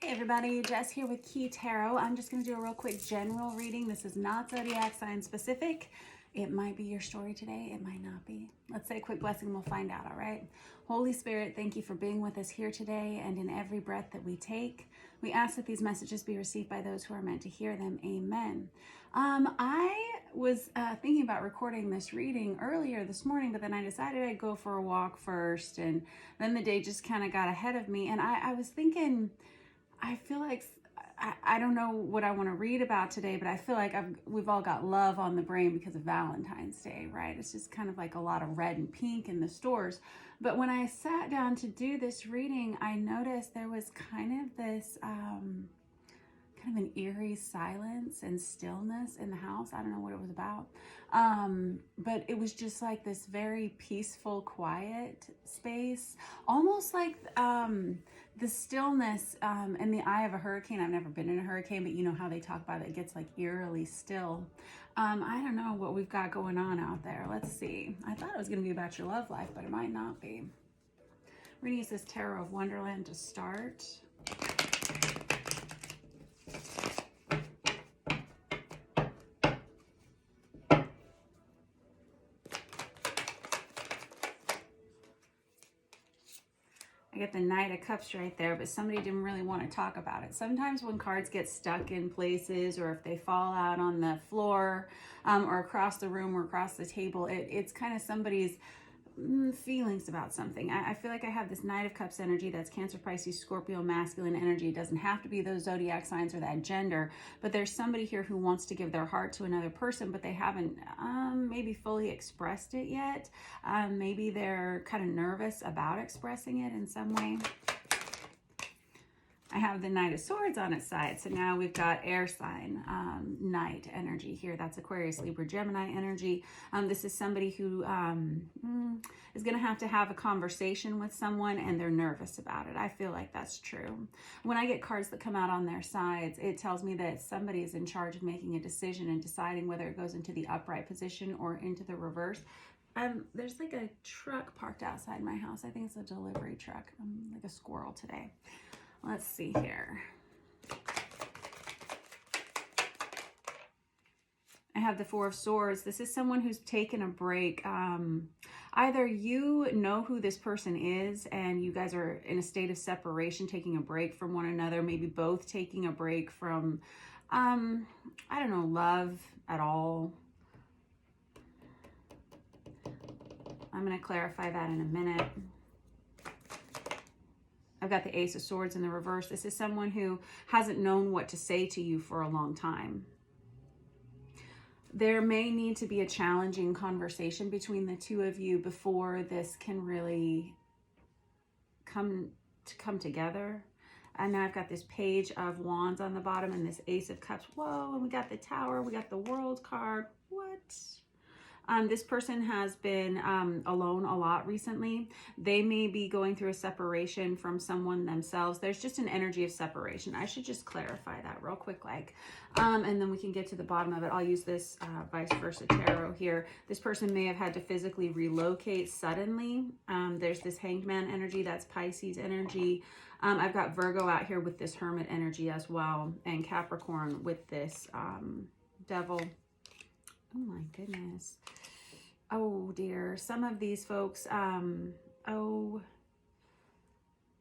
Hey everybody, Jess here with Key Tarot. I'm just going to do a real quick general reading. This is not zodiac sign specific. It might be your story today. It might not be. Let's say a quick blessing and we'll find out, all right? Holy Spirit, thank you for being with us here today and in every breath that we take. We ask that these messages be received by those who are meant to hear them. Amen. I was thinking about recording this reading earlier this morning, but then I decided I'd go for a walk first, and then the day just kind of got ahead of me. And I was thinking, I feel like, I don't know what I want to read about today, but I feel like we've all got love on the brain because of Valentine's Day, right? It's just kind of like a lot of red and pink in the stores. But when I sat down to do this reading, I noticed there was kind of this, kind of an eerie silence and stillness in the house. I don't know what it was about. But it was just like this very peaceful, quiet space, almost like the stillness in the eye of a hurricane. I've never been in a hurricane, but you know how they talk about it. It gets like eerily still. I don't know what we've got going on out there. Let's see. I thought it was going to be about your love life, but it might not be. We're going to use this Tarot of Wonderland to start. I get the Knight of Cups right there, but somebody didn't really want to talk about it. Sometimes when cards get stuck in places, or if they fall out on the floor, or across the room or across the table, it's kind of somebody's feelings about something. I feel like I have this Knight of Cups energy. That's Cancer, Pisces, Scorpio, masculine energy. It doesn't have to be those zodiac signs or that gender, but there's somebody here who wants to give their heart to another person, but they haven't maybe fully expressed it yet. Maybe they're kind of nervous about expressing it in some way. I have the Knight of Swords on its side. So now we've got air sign, Knight energy here. That's Aquarius, Libra, Gemini energy. This is somebody who is going to have a conversation with someone and they're nervous about it. I feel like that's true. When I get cards that come out on their sides, it tells me that somebody is in charge of making a decision and deciding whether it goes into the upright position or into the reverse. There's like a truck parked outside my house. I think it's a delivery truck. I'm like a squirrel today. Let's see here. I have the Four of Swords. This is someone who's taken a break. Either you know who this person is and you guys are in a state of separation, taking a break from one another, maybe both taking a break from, I don't know, love at all. I'm going to clarify that in a minute. I've got the Ace of Swords in the reverse. This is someone who hasn't known what to say to you for a long time. There may need to be a challenging conversation between the two of you before this can really come together. And now I've got this Page of Wands on the bottom and this Ace of Cups. Whoa, and we got the Tower, we got the World card. What? This person has been alone a lot recently. They may be going through a separation from someone themselves. There's just an energy of separation. I should just clarify that real quick, and then we can get to the bottom of it. I'll use this vice versa tarot here. This person may have had to physically relocate suddenly. There's this Hanged Man energy. That's Pisces energy. I've got Virgo out here with this Hermit energy as well, and Capricorn with this Devil. Oh my goodness. Oh dear. Some of these folks,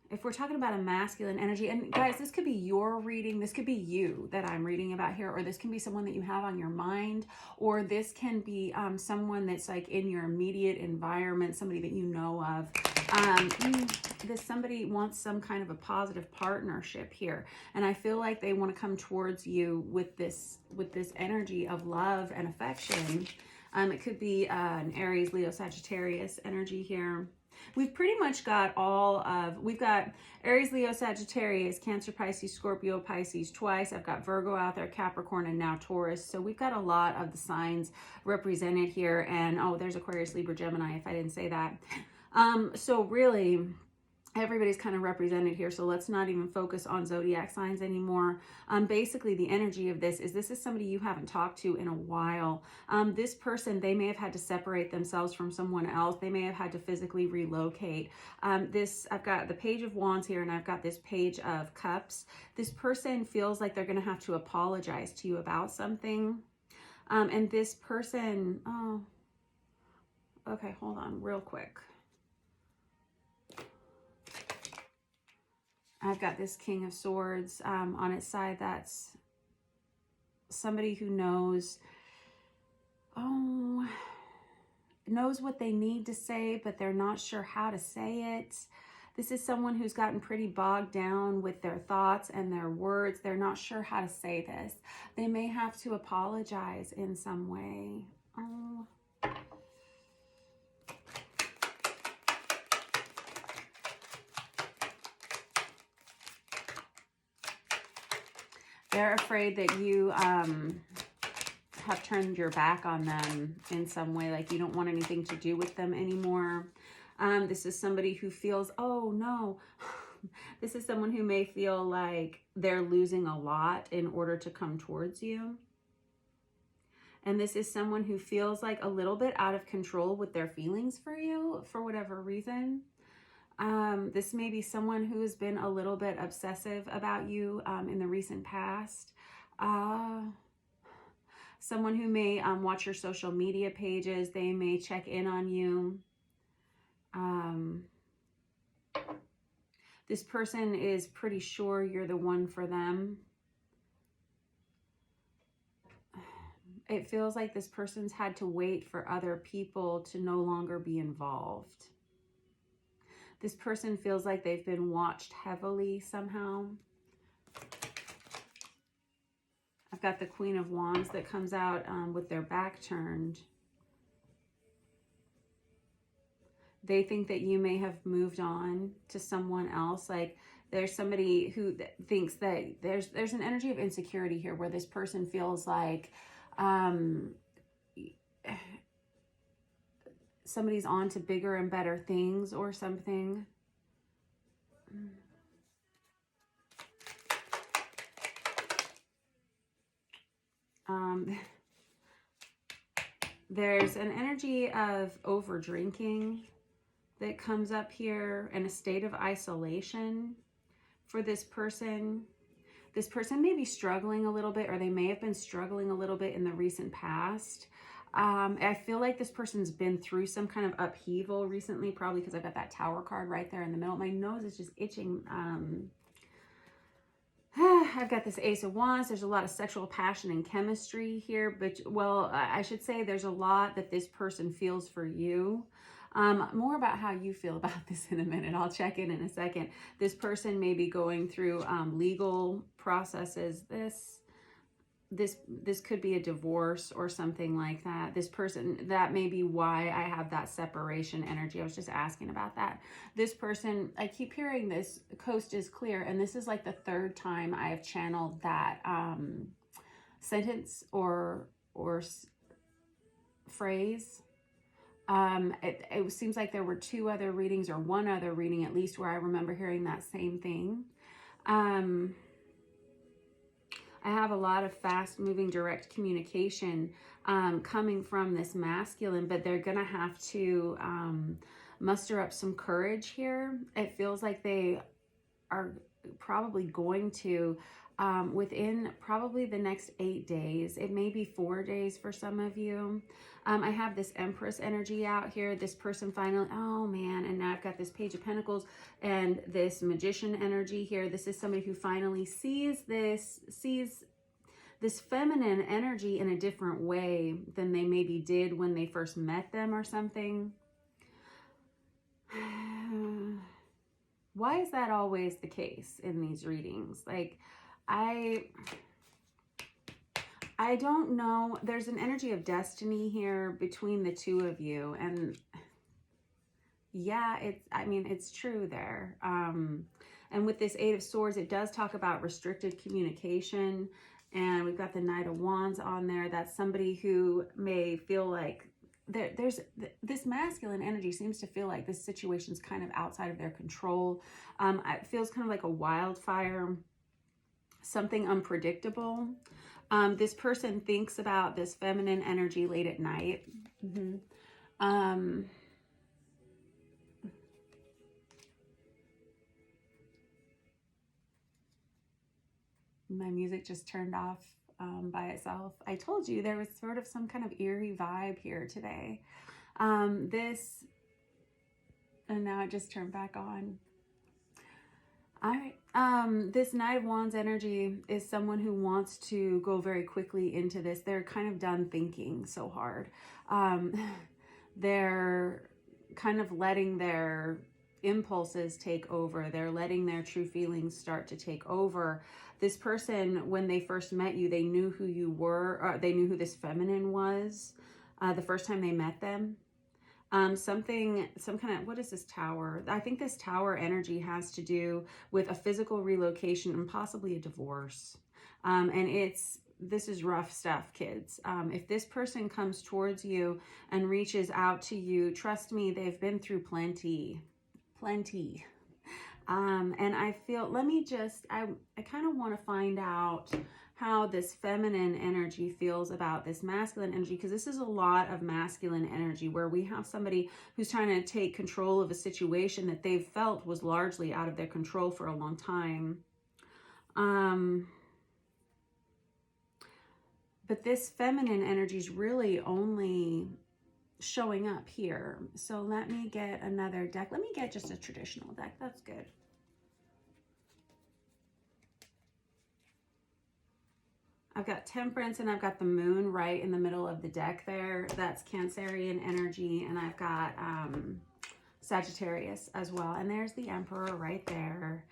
if we're talking about a masculine energy, and guys, this could be your reading, this could be you that I'm reading about here, or this can be someone that you have on your mind, or this can be someone that's like in your immediate environment, somebody that you know of. Somebody wants some kind of a positive partnership here, and I feel like they want to come towards you with this energy of love and affection. It could be an Aries, Leo, Sagittarius energy here. We've pretty much got we've got Aries, Leo, Sagittarius, Cancer, Pisces, Scorpio, Pisces twice. I've got Virgo out there, Capricorn, and now Taurus. So we've got a lot of the signs represented here. And oh, there's Aquarius, Libra, Gemini, if I didn't say that. So really, everybody's kind of represented here, so let's not even focus on zodiac signs anymore. Basically, the energy of this is somebody you haven't talked to in a while. This person, they may have had to separate themselves from someone else. They may have had to physically relocate. I've got the Page of Wands here, and I've got this Page of Cups. This person feels like they're going to have to apologize to you about something. And this person, oh, okay, hold on real quick. I've got this King of Swords on its side. That's somebody who knows what they need to say, but they're not sure how to say it. This is someone who's gotten pretty bogged down with their thoughts and their words. They're not sure how to say this. They may have to apologize in some way. Oh. They're afraid that you have turned your back on them in some way, like you don't want anything to do with them anymore. This is somebody who feels, oh no, this is someone who may feel like they're losing a lot in order to come towards you. And this is someone who feels like a little bit out of control with their feelings for you for whatever reason. This may be someone who has been a little bit obsessive about you in the recent past. Someone who may watch your social media pages. They may check in on you. This person is pretty sure you're the one for them. It feels like this person's had to wait for other people to no longer be involved. This person feels like they've been watched heavily somehow. I've got the Queen of Wands that comes out with their back turned. They think that you may have moved on to someone else. Like there's somebody who thinks that there's an energy of insecurity here where this person feels like somebody's on to bigger and better things or something. There's an energy of over drinking that comes up here and a state of isolation for this person. This person may be struggling a little bit, or they may have been struggling a little bit in the recent past. I feel like this person's been through some kind of upheaval recently, probably because I've got that Tower card right there in the middle. My nose is just itching. I've got this Ace of Wands. There's a lot of sexual passion and chemistry here, but, well, I should say there's a lot that this person feels for you. More about how you feel about this in a minute. I'll check in a second. This person may be going through legal processes. This could be a divorce or something like that. This person, that may be why I have that separation energy. I was just asking about that. This person, I keep hearing this, coast is clear, and this is like the third time I have channeled that sentence or phrase. It seems like there were two other readings, or one other reading at least, where I remember hearing that same thing. I have a lot of fast-moving direct communication coming from this masculine, but they're going to have to muster up some courage here. It feels like they are probably going to, within probably the next 8 days. It may be 4 days for some of you. I have this Empress energy out here. This person finally, oh man, and now I've got this Page of Pentacles and this Magician energy here. This is somebody who finally sees this feminine energy in a different way than they maybe did when they first met them or something. Why is that always the case in these readings? Like, I don't know. There's an energy of destiny here between the two of you. And yeah, it's true there. And with this Eight of Swords, it does talk about restricted communication. And we've got the Knight of Wands on there. That's somebody who may feel like this masculine energy seems to feel like this situation's kind of outside of their control. It feels kind of like a wildfire, something unpredictable. This person thinks about this feminine energy late at night. My music just turned off by itself. I told you there was sort of some kind of eerie vibe here today. And now it just turned back on. All right. This Knight of Wands energy is someone who wants to go very quickly into this. They're kind of done thinking so hard. They're kind of letting their impulses take over. They're letting their true feelings start to take over. This person, when they first met you, they knew who you were, or they knew who this feminine was the first time they met them. Some kind of, what is this tower? I think this tower energy has to do with a physical relocation and possibly a divorce. And this is rough stuff, kids. If this person comes towards you and reaches out to you, trust me, they've been through plenty. And I feel, I kind of want to find out how this feminine energy feels about this masculine energy, because this is a lot of masculine energy where we have somebody who's trying to take control of a situation that they've felt was largely out of their control for a long time. But this feminine energy is really only showing up here. So let me get another deck. Let me get just a traditional deck. That's good. I've got Temperance and I've got the Moon right in the middle of the deck there. That's Cancerian energy. And I've got Sagittarius as well. And there's the Emperor right there.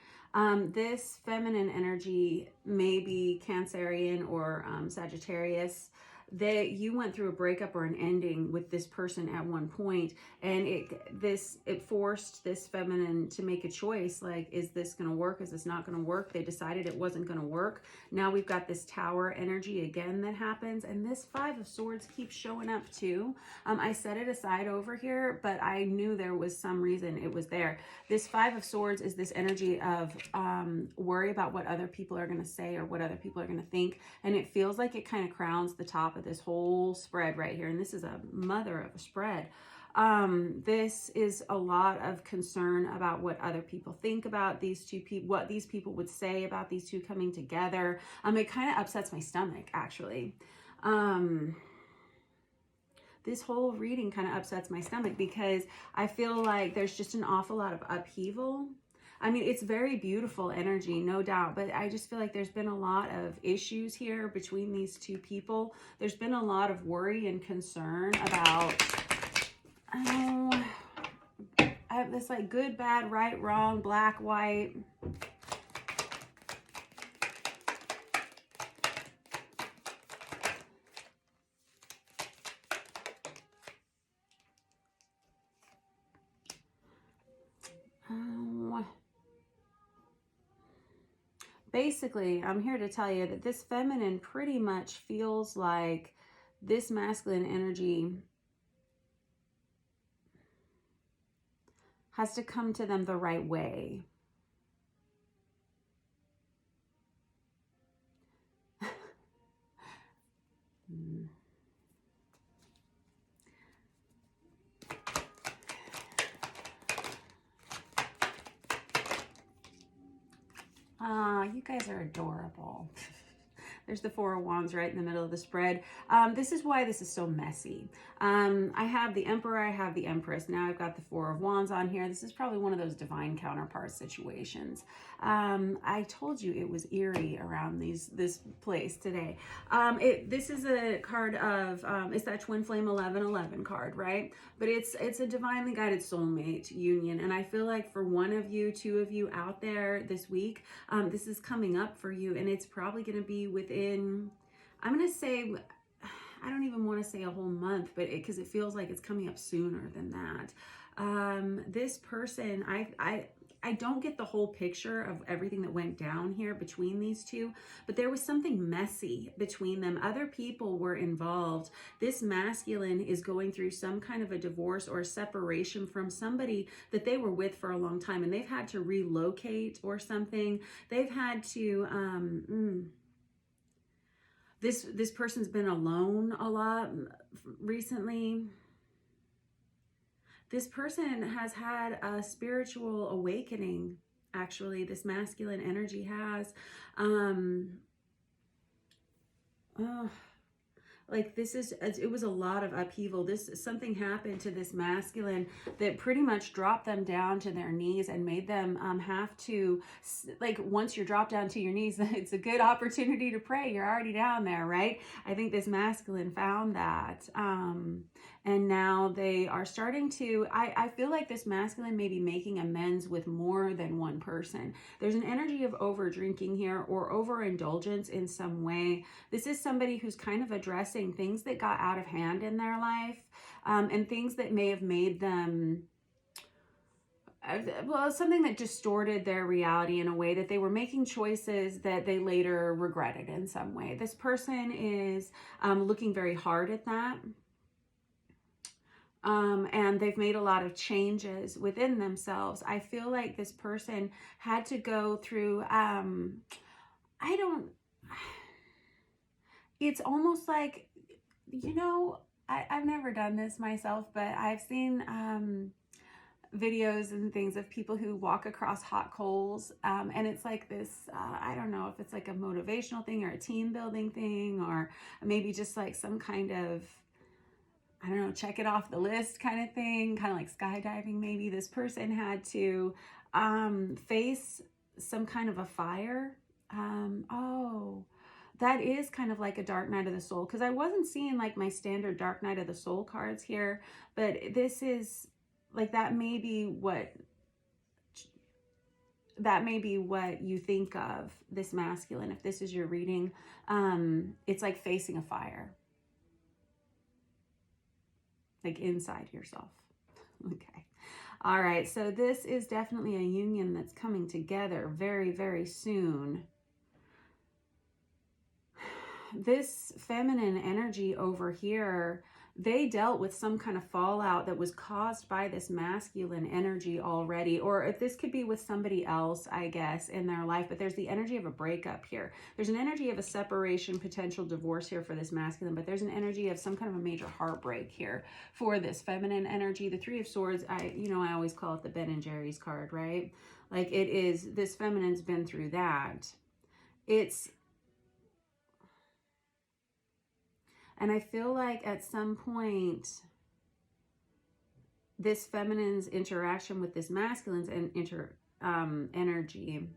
This feminine energy may be Cancerian or Sagittarius. You went through a breakup or an ending with this person at one point, and it forced this feminine to make a choice. Like, is this going to work? Is this not going to work? They decided it wasn't going to work. Now we've got this Tower energy again that happens, and this Five of Swords keeps showing up too. I set it aside over here, but I knew there was some reason it was there. This Five of Swords is this energy of worry about what other people are going to say or what other people are going to think, and it feels like it kind of crowns the top of this whole spread right here. And this is a mother of a spread. This is a lot of concern about what other people think about these two people, what these people would say about these two coming together. It kind of upsets my stomach, actually. This whole reading kind of upsets my stomach because I feel like there's just an awful lot of upheaval. I mean, it's very beautiful energy, no doubt, but I just feel like there's been a lot of issues here between these two people. There's been a lot of worry and concern about, I have this like good, bad, right, wrong, black, white. Basically, I'm here to tell you that this feminine pretty much feels like this masculine energy has to come to them the right way. You guys are adorable. There's the Four of Wands right in the middle of the spread. This is why this is so messy. I have the Emperor, I have the Empress. Now I've got the Four of Wands on here. This is probably one of those divine counterpart situations. I told you it was eerie around this place today. This is a card of, it's that Twin Flame 1111 card, right? But it's a divinely guided soulmate union. And I feel like for one of you, two of you out there this week, this is coming up for you. And it's probably going to be within, I'm going to say, I don't even want to say a whole month, but because it feels like it's coming up sooner than that. This person, I don't get the whole picture of everything that went down here between these two, but there was something messy between them. Other people were involved. This masculine is going through some kind of a divorce or a separation from somebody that they were with for a long time, and they've had to relocate or something. They've had to, this person's been alone a lot recently. This person has had a spiritual awakening, actually. This masculine energy has. Like it was a lot of upheaval. Something happened to this masculine that pretty much dropped them down to their knees and made them have to, like, once you're dropped down to your knees, it's a good opportunity to pray. You're already down there, right? I think this masculine found that. And now they are starting to, I feel like this masculine may be making amends with more than one person. There's an energy of over drinking here or overindulgence in some way. This is somebody who's kind of addressing things that got out of hand in their life, and things that may have made them, well, something that distorted their reality in a way that they were making choices that they later regretted in some way. This person is looking very hard at that. And they've made a lot of changes within themselves. I feel like this person had to go through, it's almost like, you know, I've never done this myself, but I've seen videos and things of people who walk across hot coals, and it's like this, I don't know if it's like a motivational thing or a team building thing, or maybe just like some kind of, I don't know, check it off the list kind of thing, kind of like skydiving maybe. This person had to face some kind of a fire. That is kind of like a dark night of the soul, because I wasn't seeing like my standard dark night of the soul cards here, but this is like, that may be what you think of this masculine. If this is your reading, it's like facing a fire, like inside yourself. Okay. All right. So this is definitely a union that's coming together very, very soon. This feminine energy over here, they dealt with some kind of fallout that was caused by this masculine energy already, or if this could be with somebody else, I guess, in their life, but there's the energy of a breakup here. There's an energy of a separation, potential divorce here for this masculine, but there's an energy of some kind of a major heartbreak here for this feminine energy. The Three of Swords, I always call it the Ben and Jerry's card, right? Like, it is, this feminine's been through that. And I feel like at some point, this feminine's interaction with this masculine's energy,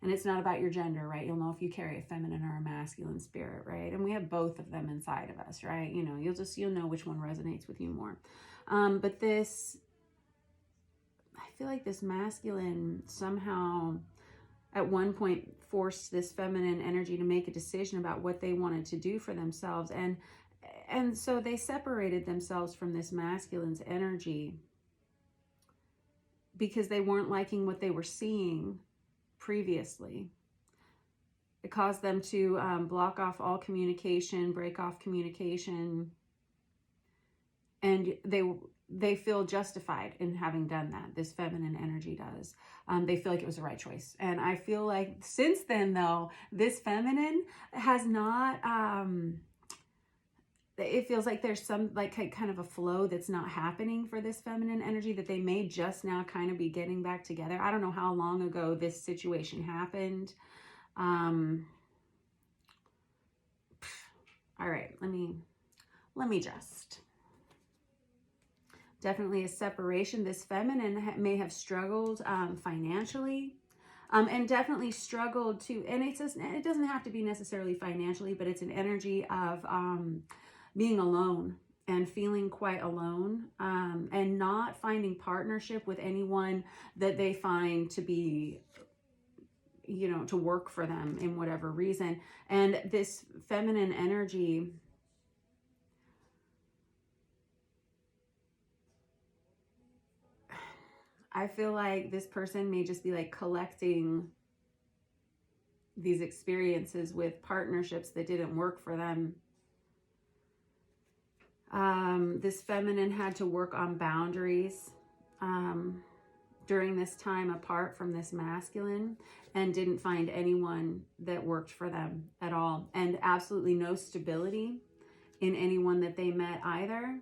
and it's not about your gender, right? You'll know if you carry a feminine or a masculine spirit, right? And we have both of them inside of us, right? You know, you'll know which one resonates with you more. But this, I feel like this masculine somehow at one point forced this feminine energy to make a decision about what they wanted to do for themselves. And so they separated themselves from this masculine's energy because they weren't liking what they were seeing previously. It caused them to block off all communication, break off communication. And they feel justified in having done that. This feminine energy does. They feel like it was the right choice. And I feel like since then, though, this feminine has not, it feels like there's some like kind of a flow that's not happening for this feminine energy, that they may just now kind of be getting back together. I don't know how long ago this situation happened. All right, let me just. Definitely a separation. This feminine may have struggled financially, and definitely struggled to, and it doesn't have to be necessarily financially, but it's an energy of being alone and feeling quite alone, and not finding partnership with anyone that they find to be, you know, to work for them in whatever reason. And this feminine energy, I feel like this person may just be like collecting these experiences with partnerships that didn't work for them. This feminine had to work on boundaries during this time apart from this masculine, and didn't find anyone that worked for them at all, and absolutely no stability in anyone that they met either.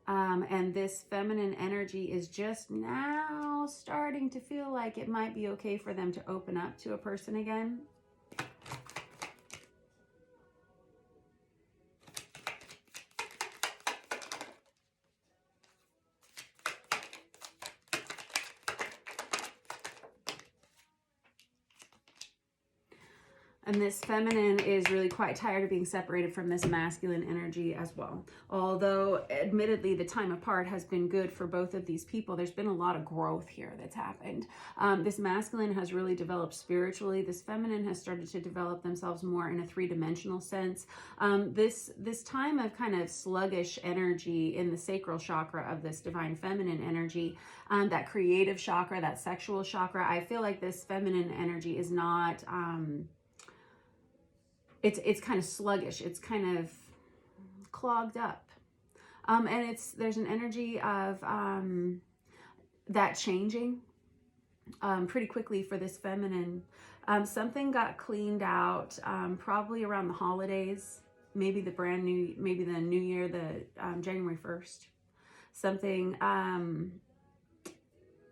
And this feminine energy is just now starting to feel like it might be okay for them to open up to a person again. And this feminine is really quite tired of being separated from this masculine energy as well. Although, admittedly, the time apart has been good for both of these people. There's been a lot of growth here that's happened. This masculine has really developed spiritually. This feminine has started to develop themselves more in a three-dimensional sense. This time of kind of sluggish energy in the sacral chakra of this divine feminine energy, that creative chakra, that sexual chakra, I feel like this feminine energy is not... It's kind of sluggish. It's kind of clogged up. And there's an energy of that changing pretty quickly for this feminine. Something got cleaned out probably around the holidays, maybe the new year, the January 1st. Something,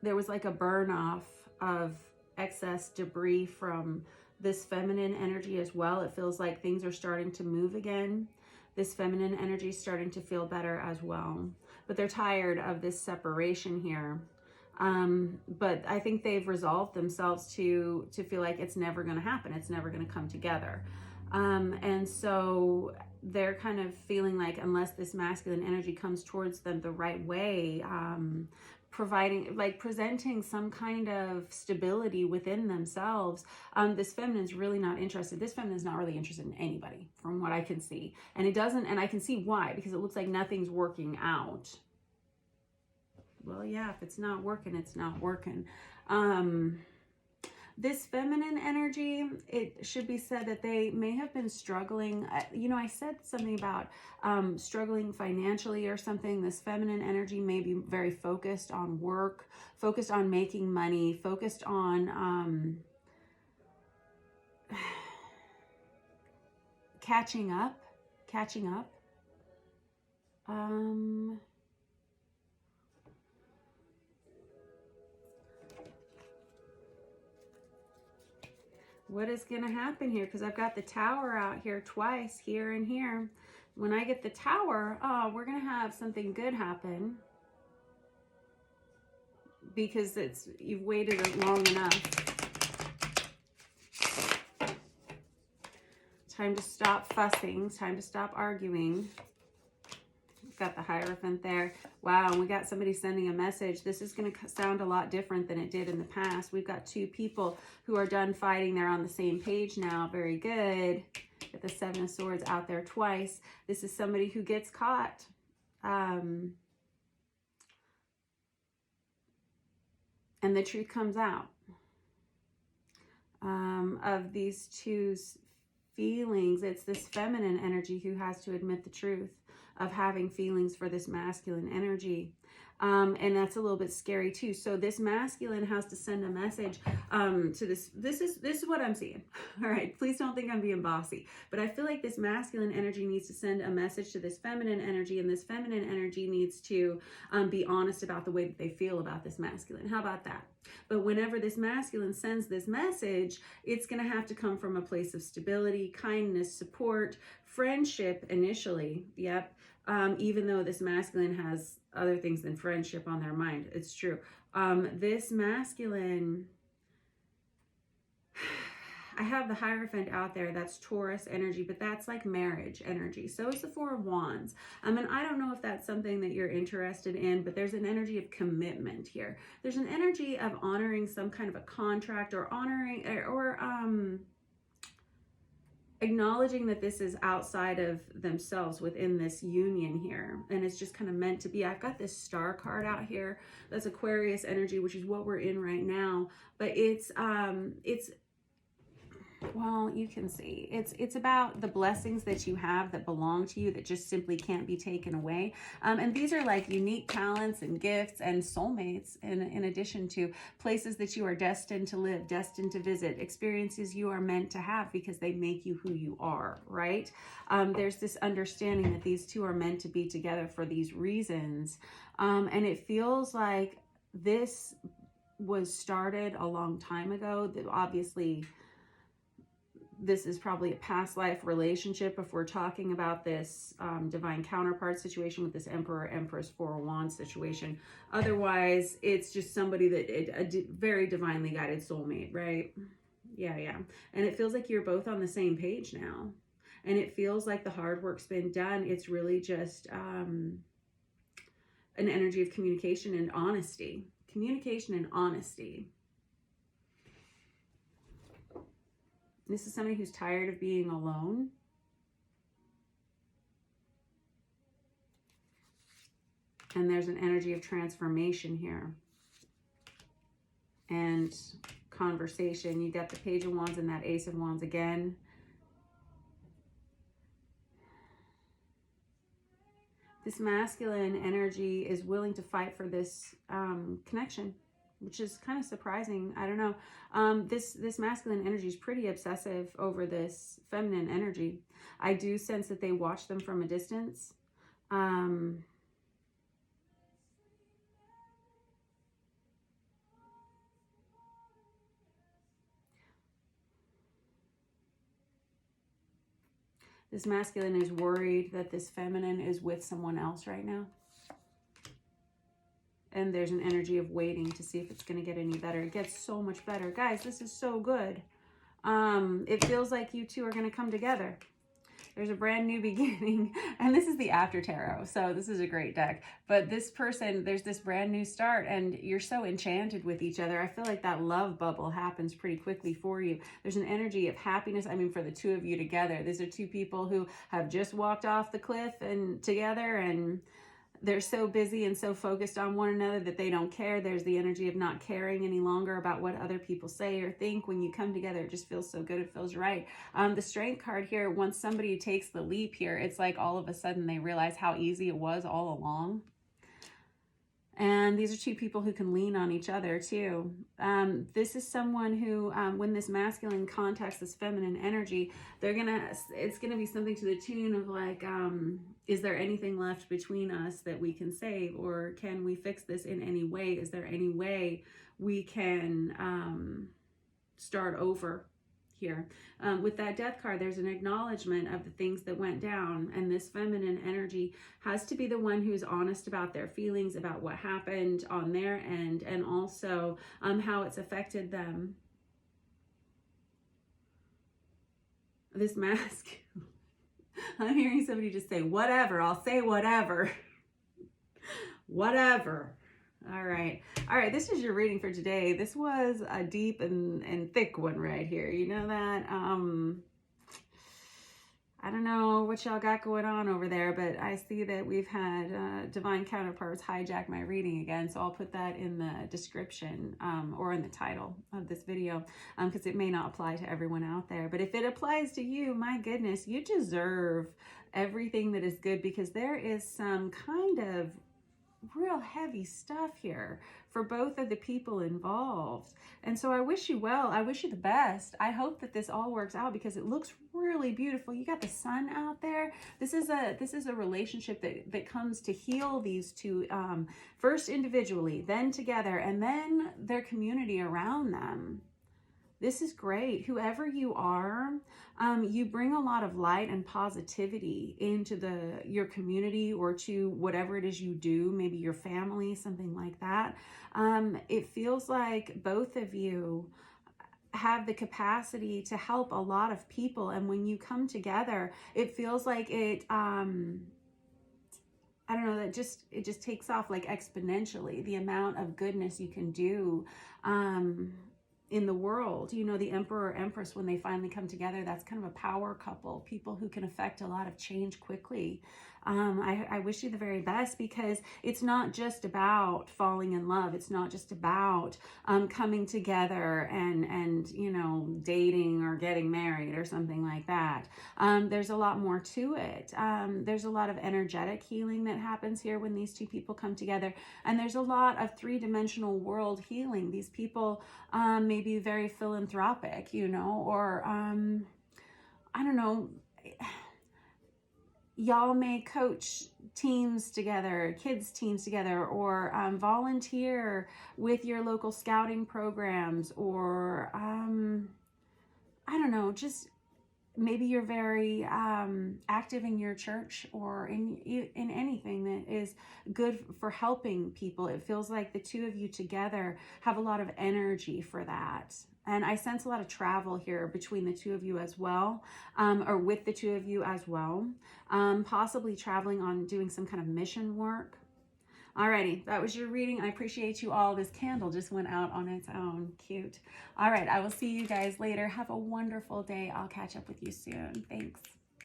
there was like a burn off of excess debris from this feminine energy as well. It feels like things are starting to move again. This feminine energy is starting to feel better as well. But they're tired of this separation here. But I think they've resolved themselves to feel like it's never going to happen. It's never going to come together. And so they're kind of feeling like unless this masculine energy comes towards them the right way, presenting some kind of stability within themselves, this feminine's really not interested. This feminine's not really interested in anybody from what I can see. And I can see why, because it looks like nothing's working out. Well, yeah, if it's not working, it's not working. This feminine energy, it should be said that they may have been struggling. I said something about struggling financially or something. This feminine energy may be very focused on work, focused on making money, focused on catching up. What is going to happen here? Because I've got the Tower out here twice, here and here. When I get the Tower, we're going to have something good happen. Because you've waited long enough. Time to stop fussing. Time to stop arguing. Got the Hierophant there. Wow, and we got somebody sending a message. This is going to sound a lot different than it did in the past. We've got two people who are done fighting. They're on the same page now. Very good. Get the Seven of Swords out there twice. This is somebody who gets caught. And the truth comes out of these two feelings. It's this feminine energy who has to admit the truth of having feelings for this masculine energy. And that's a little bit scary too. So this masculine has to send a message to this. This is what I'm seeing. All right. Please don't think I'm being bossy, but I feel like this masculine energy needs to send a message to this feminine energy, and this feminine energy needs to be honest about the way that they feel about this masculine. How about that? But whenever this masculine sends this message, it's going to have to come from a place of stability, kindness, support, friendship initially. Yep. Even though this masculine has other things than friendship on their mind. It's true. This masculine, I have the Hierophant out there. That's Taurus energy, but that's like marriage energy. So is the Four of Wands. And I don't know if that's something that you're interested in, but there's an energy of commitment here. There's an energy of honoring some kind of a contract, or honoring, or acknowledging that this is outside of themselves within this union here, and it's just kind of meant to be. I've got this star card out here that's Aquarius energy, which is what we're in right now, but it's well, you can see it's about the blessings that you have that belong to you that just simply can't be taken away. And these are like unique talents and gifts and soulmates, in addition to places that you are destined to live, destined to visit, experiences you are meant to have because they make you who you are, right? There's this understanding that these two are meant to be together for these reasons. And it feels like this was started a long time ago. That obviously this is probably a past life relationship if we're talking about this divine counterpart situation with this Emperor, Empress, Four of Wands situation. Otherwise, it's just somebody that, a very divinely guided soulmate, right? Yeah. And it feels like you're both on the same page now. And it feels like the hard work's been done. It's really just an energy of communication and honesty. Communication and honesty. This is somebody who's tired of being alone. And there's an energy of transformation here. And conversation. You got the Page of Wands and that Ace of Wands again. This masculine energy is willing to fight for this connection, which is kind of surprising. I don't know. This masculine energy is pretty obsessive over this feminine energy. I do sense that they watch them from a distance. This masculine is worried that this feminine is with someone else right now. And there's an energy of waiting to see if it's going to get any better. It gets so much better. Guys, this is so good. It feels like you two are going to come together. There's a brand new beginning. And this is the After Tarot. So this is a great deck. But this person, there's this brand new start. And you're so enchanted with each other. I feel like that love bubble happens pretty quickly for you. There's an energy of happiness. I mean, for the two of you together. These are two people who have just walked off the cliff and together, and they're so busy and so focused on one another that they don't care. There's the energy of not caring any longer about what other people say or think. When you come together, it just feels so good. It feels right. The Strength card here, once somebody takes the leap here, it's like all of a sudden they realize how easy it was all along. And these are two people who can lean on each other too. This is someone who, when this masculine contacts this feminine energy, it's gonna be something to the tune of like, is there anything left between us that we can save, or can we fix this in any way? Is there any way we can start over here? With that Death card, there's an acknowledgement of the things that went down, and this feminine energy has to be the one who's honest about their feelings, about what happened on their end, and also how it's affected them. This mask, I'm hearing somebody just say, whatever, I'll say whatever. Whatever. All right, this is your reading for today. This was a deep and thick one right here. You know that? I don't know what y'all got going on over there, but I see that we've had divine counterparts hijack my reading again, so I'll put that in the description or in the title of this video, because it may not apply to everyone out there. But if it applies to you, my goodness, you deserve everything that is good, because there is some kind of real heavy stuff here for both of the people involved. And so I wish you well. I wish you the best. I hope that this all works out, because it looks really beautiful. You got the sun out there. This is a relationship that comes to heal these two, first individually, then together, and then their community around them. This is great. Whoever you are, you bring a lot of light and positivity into your community, or to whatever it is you do, maybe your family, something like that. It feels like both of you have the capacity to help a lot of people. And when you come together, it feels like it, I don't know, it just takes off like exponentially, the amount of goodness you can do. in the world. You know, the emperor or empress, when they finally come together, that's kind of a power couple, people who can affect a lot of change quickly. I wish you the very best, because it's not just about falling in love. It's not just about coming together and you know, dating or getting married or something like that. There's a lot more to it. There's a lot of energetic healing that happens here when these two people come together. And there's a lot of three-dimensional world healing. These people may be very philanthropic, you know, or I don't know, y'all may coach teams together, kids teams together, or volunteer with your local scouting programs, or I don't know, just maybe you're very active in your church, or in anything that is good for helping people. It feels like the two of you together have a lot of energy for that. And I sense a lot of travel here between the two of you as well, or with the two of you as well. Possibly traveling on doing some kind of mission work. Alrighty, that was your reading. I appreciate you all. This candle just went out on its own. Cute. All right, I will see you guys later. Have a wonderful day. I'll catch up with you soon. Thanks.